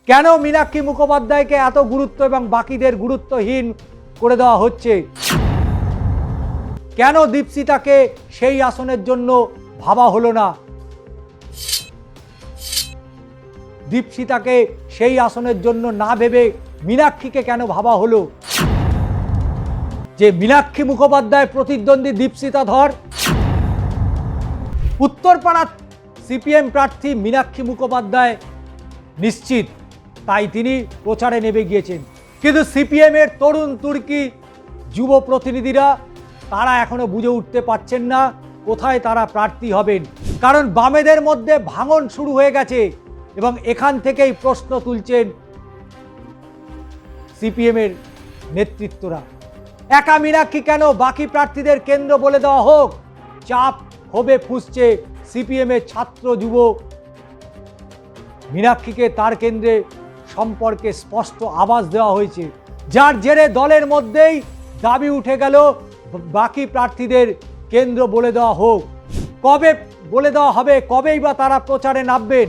কেন মীনাক্ষী মুখোপাধ্যায়কে এত গুরুত্ব এবং বাকিদের গুরুত্বহীন করে দেওয়া হচ্ছে? কেন দীপশিতাকে সেই আসনের জন্য ভাবা হলো না? দীপশিতাকে সেই আসনের জন্য না ভেবে মীনাক্ষীকে কেন ভাবা হলো? যে মীনাক্ষী মুখোপাধ্যায় প্রতিদ্বন্দ্বী দীপশিতা ধর। উত্তরপাড়ার সিপিএম প্রার্থী মীনাক্ষী মুখোপাধ্যায় নিশ্চিত, তাই তিনি প্রচারে নেমে গিয়েছেন। কিন্তু সিপিএমের তরুণ তুর্কি যুব প্রতিনিধিরা তারা এখনো বুঝে উঠতে পারছেন না কোথায় তারা প্রার্থী হবেন। কারণ বামেদের মধ্যে ভাঙন শুরু হয়ে গেছে এবং এখান থেকেই প্রশ্ন তুলছেন সিপিএমের নেতৃত্বরা। একা মীনাক্ষী কেন, বাকি প্রার্থীদের কেন্দ্র বলে দেওয়া হোক। চাপ হবে ফুঁসছে সিপিএমের ছাত্র যুব। মীনাক্ষীকে তার কেন্দ্রে সম্পর্কে স্পষ্ট আভাস দেওয়া হয়েছে, যার জেরে দলের মধ্যেই দাবি উঠে গেল বাকি প্রার্থীদের কেন্দ্র বলে দেওয়া হোক। কবে বলে দেওয়া হবে, কবেই বা তারা প্রচারে নামবেন?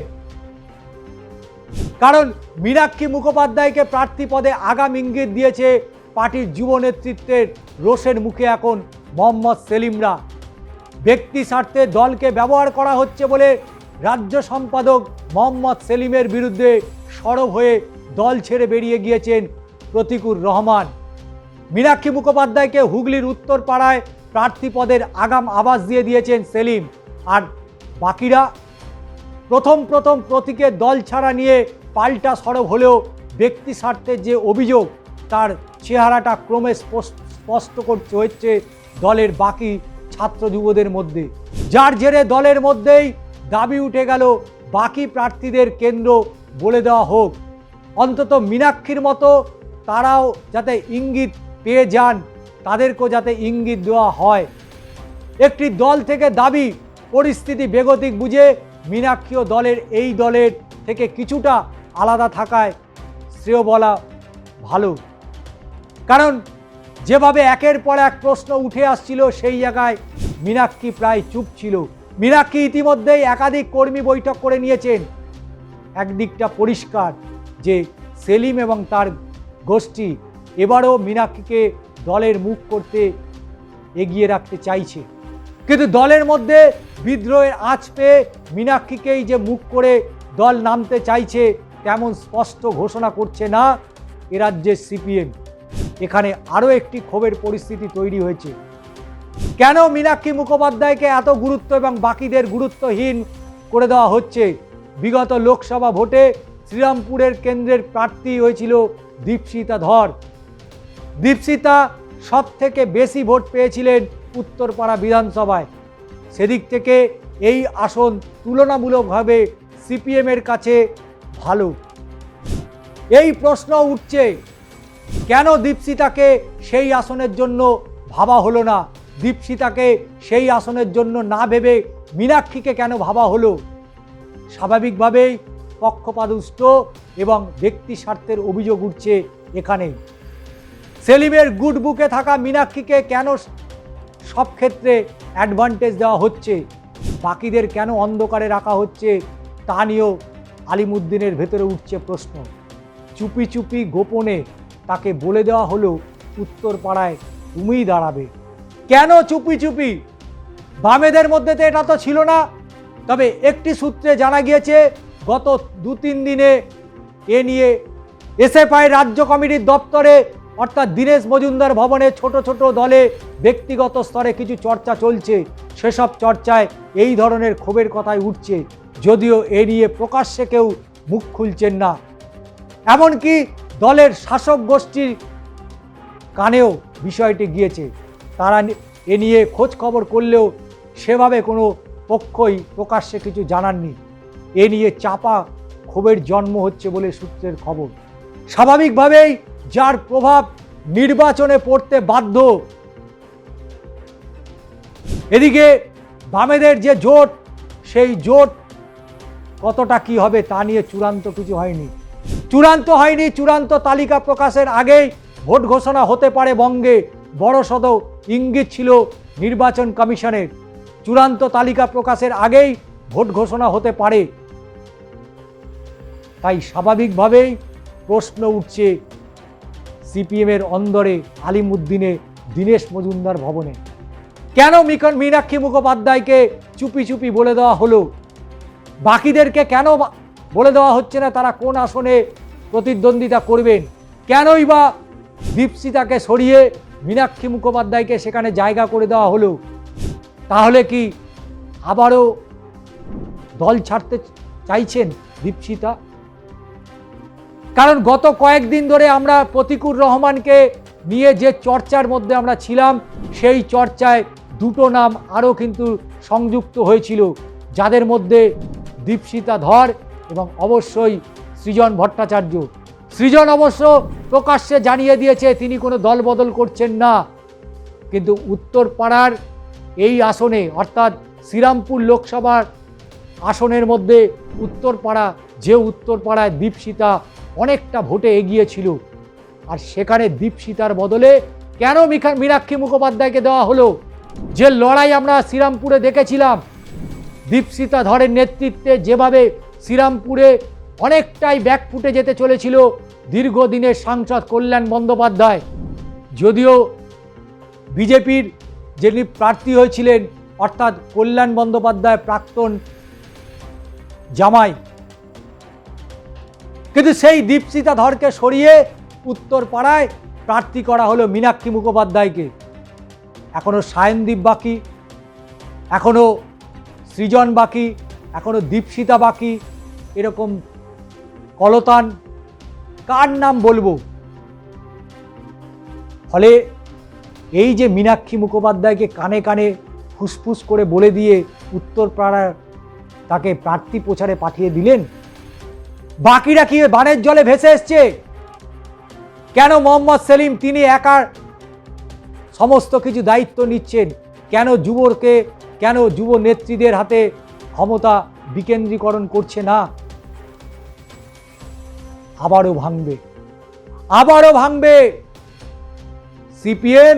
কারণ মীনাক্ষী মুখোপাধ্যায়কে প্রার্থী পদে আগাম ইঙ্গিত দিয়েছে পার্টির যুব নেতৃত্বের রোষের মুখে এখন মোহাম্মদ সেলিমরা। ব্যক্তি স্বার্থে দলকে ব্যবহার করা হচ্ছে বলে রাজ্য সম্পাদক মোহাম্মদ সেলিমের বিরুদ্ধে সরব হয়ে দল ছেড়ে বেরিয়ে গিয়েছেন প্রতিকুর রহমান। মীনাক্ষী মুখোপাধ্যায়কে হুগলির উত্তরপাড়ায় প্রার্থী পদের আগাম আভাস দিয়ে দিয়েছেন সেলিম। আর বাকিরা প্রথম প্রতীকের দল ছাড়া নিয়ে পাল্টা সরব হলেও ব্যক্তি স্বার্থের যে অভিযোগ তার চেহারাটা ক্রমে স্পষ্ট করতে হচ্ছে দলের বাকি ছাত্র যুবদের মধ্যে, যার জেরে দলের মধ্যেই দাবি উঠে গেল বাকি প্রার্থীদের কেন্দ্র বলে দেওয়া হোক। অন্তত মীনাক্ষীর মতো তারাও যাতে ইঙ্গিত পেয়ে যান, তাদেরকেও যাতে ইঙ্গিত দেওয়া হয়। একটি দল থেকে দাবি, পরিস্থিতি বেগতিক বুঝে মীনাক্ষীও এই দলের থেকে কিছুটা আলাদা থাকায় শ্রেয় বলা ভালো। কারণ যেভাবে একের পর এক প্রশ্ন উঠে আসছিল সেই জায়গায় মীনাক্ষী প্রায় চুপ ছিল। মীনাক্ষী ইতিমধ্যেই একাধিক কর্মী বৈঠক করে নিয়েছেন। একদিকটা পরিষ্কার যে সেলিম এবং তার গোষ্ঠী এবারও মীনাক্ষীকে দলের মুখ করতে এগিয়ে রাখতে চাইছে, কিন্তু দলের মধ্যে বিদ্রোহের আঁচ পেয়ে মীনাক্ষীকেই যে মুখ করে দল নামতে চাইছে তেমন স্পষ্ট ঘোষণা করছে না এ রাজ্যের সিপিএম। এখানে আরও একটি ক্ষোভের পরিস্থিতি তৈরি হয়েছে। কেন মীনাক্ষী মুখোপাধ্যায়কে এত গুরুত্ব এবং বাকিদের গুরুত্বহীন করে দেওয়া হচ্ছে? বিগত লোকসভা ভোটে শ্রীরামপুরের কেন্দ্রের প্রার্থী হয়েছিল দীপশিতা ধর। দীপশিতা সব থেকে বেশি ভোট পেয়েছিলেন উত্তরপাড়া বিধানসভায়। সেদিক থেকে এই আসন তুলনামূলকভাবে সিপিএমের কাছে ভালো। এই প্রশ্ন উঠছে, কেন দীপশিতাকে সেই আসনের জন্য ভাবা হলো না? দীপশিতাকে সেই আসনের জন্য না ভেবে মীনাক্ষীকে কেন ভাবা হলো? স্বাভাবিকভাবেই পক্ষপাতদুষ্ট এবং ব্যক্তি স্বার্থের অভিযোগ উঠছে এখানেই। সেলিমের গুড বুকে থাকা মীনাক্ষীকে কেন সব ক্ষেত্রে অ্যাডভান্টেজ দেওয়া হচ্ছে, বাকিদের কেন অন্ধকারে রাখা হচ্ছে তা নিয়েও আলিমুদ্দিনের ভেতরে উঠছে প্রশ্ন। চুপি চুপি গোপনে তাকে বলে দেওয়া হলো উত্তরপাড়ায় তুমিই দাঁড়াবে। কেন চুপি চুপি? বামেদের মধ্যে তো এটা তো ছিল না। তবে একটি সূত্রে জানা গিয়েছে গত 2-3 দিনে এ নিয়ে এসএফআই রাজ্য কমিটির দপ্তরে অর্থাৎ দীনেশ মজুমদার ভবনে ছোট ছোট দলে ব্যক্তিগত স্তরে কিছু চর্চা চলছে। সেসব চর্চায় এই ধরনের ক্ষোভের কথাই উঠছে, যদিও এ নিয়ে প্রকাশ্যে কেউ মুখ খুলছেন না। এমনকি দলের শাসক গোষ্ঠীর কানেও বিষয়টি গিয়েছে। তারা এ নিয়ে খোঁজ খবর করলেও সেভাবে কোনো পক্ষই প্রকাশ্যে কিছু জানাননি। এ নিয়ে চাপা ক্ষোভের জন্ম হচ্ছে বলে সূত্রের খবর। স্বাভাবিকভাবেই যার প্রভাব নির্বাচনে পড়তে বাধ্য। এদিকে বামেদের যে জোট, সেই জোট কতটা কি হবে তা নিয়ে চূড়ান্ত কিছু হয়নি। চূড়ান্ত তালিকা প্রকাশের আগেই ভোট ঘোষণা হতে পারে বঙ্গে, বড়সড় ইঙ্গিত ছিল নির্বাচন কমিশনের। চূড়ান্ত তালিকা প্রকাশের আগেই ভোট ঘোষণা হতে পারে। তাই স্বাভাবিকভাবেই প্রশ্ন উঠছে সিপিএমের অন্দরে আলিমুদ্দিনে দীনেশ মজুমদার ভবনে। কেন মীনাক্ষী মুখোপাধ্যায়কে চুপি চুপি বলে দেওয়া হলো? বাকিদেরকে কেন বলে দেওয়া হচ্ছে না তারা কোন আসনে প্রতিদ্বন্দ্বিতা করবেন? কেনই বা দীপশিতাকে সরিয়ে মীনাক্ষী মুখোপাধ্যায়কে সেখানে জায়গা করে দেওয়া হলো? তাহলে কি আবারও দল ছাড়তে চাইছেন দীপশিতা? কারণ গত কয়েকদিন ধরে আমরা প্রতিকুর রহমানকে নিয়ে যে চর্চার মধ্যে আমরা ছিলাম, সেই চর্চায় দুটো নাম আরও কিন্তু সংযুক্ত হয়েছিল, যাদের মধ্যে দীপশিতা ধর এবং অবশ্যই সৃজন ভট্টাচার্য। সৃজন অবশ্য প্রকাশ্যে জানিয়ে দিয়েছে তিনি কোনো দল বদল করছেন না, কিন্তু উত্তরপাড়ার এই আসনে অর্থাৎ শ্রীরামপুর লোকসভার আসনের মধ্যে উত্তরপাড়ায় দীপশিতা অনেকটা ভোটে এগিয়েছিল, আর সেখানে দীপশিতার বদলে কেন মীনাক্ষী মুখোপাধ্যায়কে দেওয়া হলো? যে লড়াই আমরা শ্রীরামপুরে দেখেছিলাম দীপশিতা ধরের নেতৃত্বে, যেভাবে শ্রীরামপুরে অনেকটাই ব্যাকফুটে যেতে চলেছিল দীর্ঘদিনের সাংসদ কল্যাণ বন্দ্যোপাধ্যায়। যদিও বিজেপির যিনি প্রার্থী হয়েছিলেন অর্থাৎ কল্যাণ বন্দ্যোপাধ্যায় প্রাক্তন জামাই, কিন্তু সেই দীপশিতা ধরকে সরিয়ে উত্তরপাড়ায় প্রার্থী করা হলো মীনাক্ষী মুখোপাধ্যায়কে। এখনো সায়নদীপ বাকি, এখনো সৃজন বাকি, এখনো দীপশিতা বাকি, এরকম কলতান কার নাম বলবো? ফলে এই যে মীনাক্ষী মুখোপাধ্যায়কে কানে কানে ফুসফুস করে বলে দিয়ে উত্তরপাড়ার তাকে প্রার্থী প্রচারে পাঠিয়ে দিলেন, বাকিরা কি বানের জলে ভেসে এসছে? কেন মোহাম্মদ সেলিম তিনি একার সমস্ত কিছু দায়িত্ব নিচ্ছেন? কেন যুব নেত্রীদের হাতে ক্ষমতা বিকেন্দ্রীকরণ করছে না? আবারও ভাঙবে সিপিএম,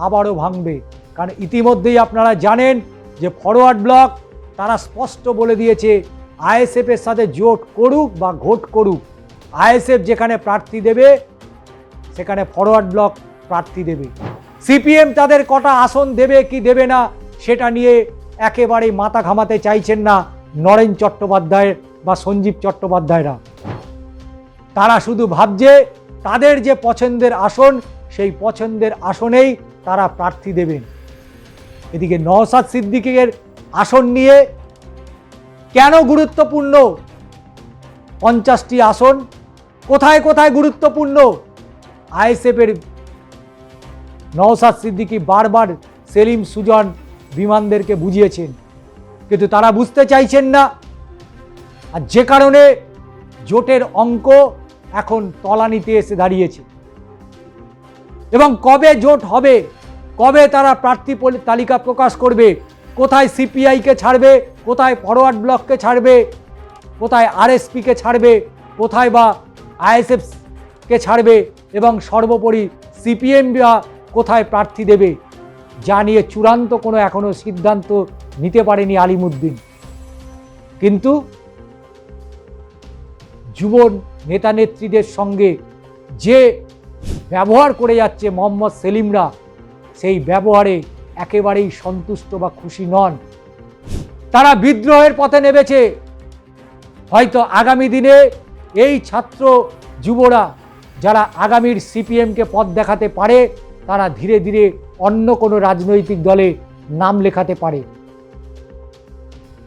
আবারও ভাঙবে। কারণ ইতিমধ্যেই আপনারা জানেন যে ফরওয়ার্ড ব্লক তারা স্পষ্ট বলে দিয়েছে আইএসএফের সাথে জোট করুক বা ঘোট করুক, আইএসএফ যেখানে প্রার্থী দেবে সেখানে ফরওয়ার্ড ব্লক প্রার্থী দেবে। সিপিএম তাদের কটা আসন দেবে কি দেবে না সেটা নিয়ে একেবারেই মাথা ঘামাতে চাইছেন না নরেন চট্টোপাধ্যায় বা সঞ্জীব চট্টোপাধ্যায়রা। তারা শুধু ভাবছে তাদের যে পছন্দের আসন সেই পছন্দের আসনেই তারা প্রার্থী দেবেন। এদিকে নওশাদ সিদ্দিকীর আসন নিয়ে কেন গুরুত্বপূর্ণ 50টি আসন, কোথায় কোথায় গুরুত্বপূর্ণ? আইএসএফের নওশাদ সিদ্দিকী বারবার সেলিম সুজন বিমানদেরকে বুঝিয়েছেন, কিন্তু তারা বুঝতে চাইছেন না, আর যে কারণে জোটের অঙ্ক এখন তলানিতে এসে দাঁড়িয়েছে। এবং কবে জোট হবে, কবে তারা প্রার্থী তালিকা প্রকাশ করবে, কোথায় সিপিআইকে ছাড়বে, কোথায় ফরওয়ার্ড ব্লককে ছাড়বে, কোথায় আরএসপিকে ছাড়বে, কোথায় বা আইএসএফকে ছাড়বে, এবং সর্বোপরি সিপিএম বা কোথায় প্রার্থী দেবে, যা নিয়ে চূড়ান্ত কোনো এখনো সিদ্ধান্ত নিতে পারেনি আলিমুদ্দিন। কিন্তু যুব নেতা নেত্রীদের সঙ্গে যে ব্যবহার করে যাচ্ছে মোহাম্মদ সেলিমরা, সেই ব্যবহারে একেবারেই সন্তুষ্ট বা খুশি নন। তারা বিদ্রোহের পথে নেমেছে। হয়তো আগামী দিনে এই ছাত্র যুবরা যারা আগামীর সিপিএমকে পথ দেখাতে পারে, তারা ধীরে ধীরে অন্য কোনো রাজনৈতিক দলে নাম লেখাতে পারে।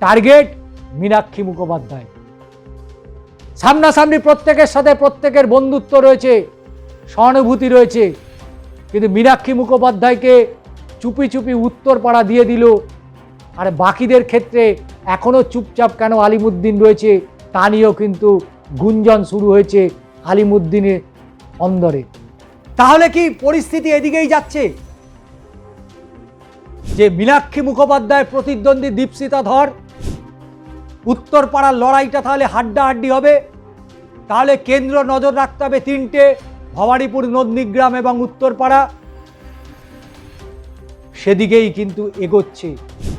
টার্গেট মীনাক্ষী মুখোপাধ্যায়। সামনাসামনি প্রত্যেকের সাথে প্রত্যেকের বন্ধুত্ব রয়েছে, সহানুভূতি রয়েছে, কিন্তু মীনাক্ষী মুখোপাধ্যায়কে চুপি চুপি উত্তরপাড়া দিয়ে দিল। আর বাকিদের ক্ষেত্রে এখনও চুপচাপ কেন আলিমুদ্দিন রয়েছে তা নিয়েও কিন্তু গুঞ্জন শুরু হয়েছে আলিমুদ্দিনের অন্দরে। তাহলে কি পরিস্থিতি এদিকেই যাচ্ছে যে মীনাক্ষী মুখোপাধ্যায় প্রতিদ্বন্দ্বী দীপশিতা ধর, উত্তরপাড়ার লড়াইটা তাহলে হাড্ডাহাড্ডি হবে? তাহলে কেন্দ্র নজর রাখতে হবে তিনটে, ভবানীপুর, নন্দীগ্রাম এবং উত্তরপাড়া। সেদিকেই কিন্তু এগোচ্ছে।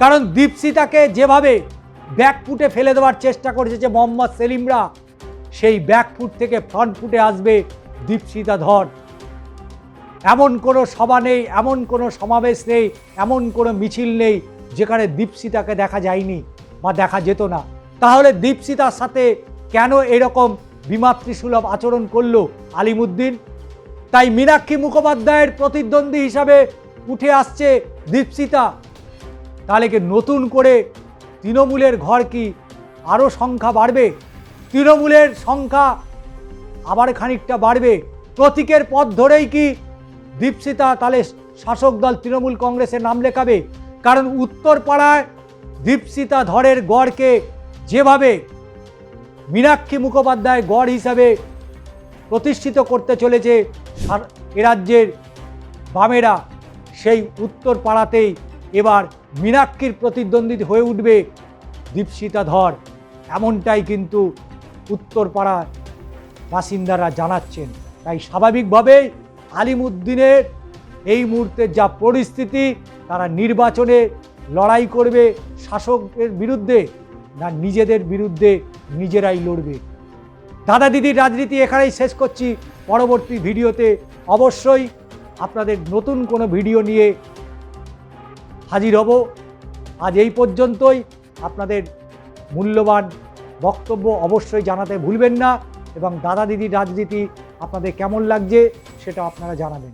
কারণ দীপশিতাকে যেভাবে ব্যাকফুটে ফেলে দেওয়ার চেষ্টা করেছে যে মোহাম্মদ সেলিমরা, সেই ব্যাকফুট থেকে ফ্রন্ট ফুটে আসবে দীপশিতা ধর। এমন কোনো সভা নেই, এমন কোনো সমাবেশ নেই, এমন কোনো মিছিল নেই যেখানে দীপশিতাকে দেখা যায়নি বা দেখা যেত না। তাহলে দীপশিতার সাথে কেন এরকম বিমাতৃসুলভ আচরণ করলো আলিমুদ্দিন? তাই মীনাক্ষী মুখোপাধ্যায়ের প্রতিদ্বন্দ্বী হিসাবে উঠে আসছে দীপশিতা। তাহলে কি নতুন করে তৃণমূলের ঘর কি আরও সংখ্যা বাড়বে? তৃণমূলের সংখ্যা আবার খানিকটা বাড়বে। প্রতীকের পথ ধরেই কি দীপশিতা তাহলে শাসক দল তৃণমূল কংগ্রেসের নাম লেখাবে? কারণ উত্তরপাড়ায় দীপশিতা ধরের গড়কে যেভাবে মীনাক্ষী মুখোপাধ্যায় গড় হিসাবে প্রতিষ্ঠিত করতে চলেছে এ রাজ্যের বামেরা, সেই উত্তরপাড়াতেই এবার মীনাক্ষীর প্রতিদ্বন্দ্বী হয়ে উঠবে দীপশিতা ধর। এমনটাই কিন্তু উত্তরপাড়ার বাসিন্দারা জানাচ্ছেন। তাই স্বাভাবিকভাবেই আলিমুদ্দিনের এই মুহূর্তের যা পরিস্থিতি, তারা নির্বাচনে লড়াই করবে শাসকের বিরুদ্ধে না নিজেদের বিরুদ্ধে নিজেরাই লড়বে। দাদা দিদির রাজনীতি এখানেই শেষ করছি। পরবর্তী ভিডিওতে অবশ্যই আপনাদের নতুন কোনো ভিডিও নিয়ে হাজির হব। আজ এই পর্যন্তই। আপনাদের মূল্যবান বক্তব্য অবশ্যই জানাতে ভুলবেন না এবং দাদা দিদির রাজনীতি আপনাদের কেমন লাগছে সেটা আপনারা জানাবেন।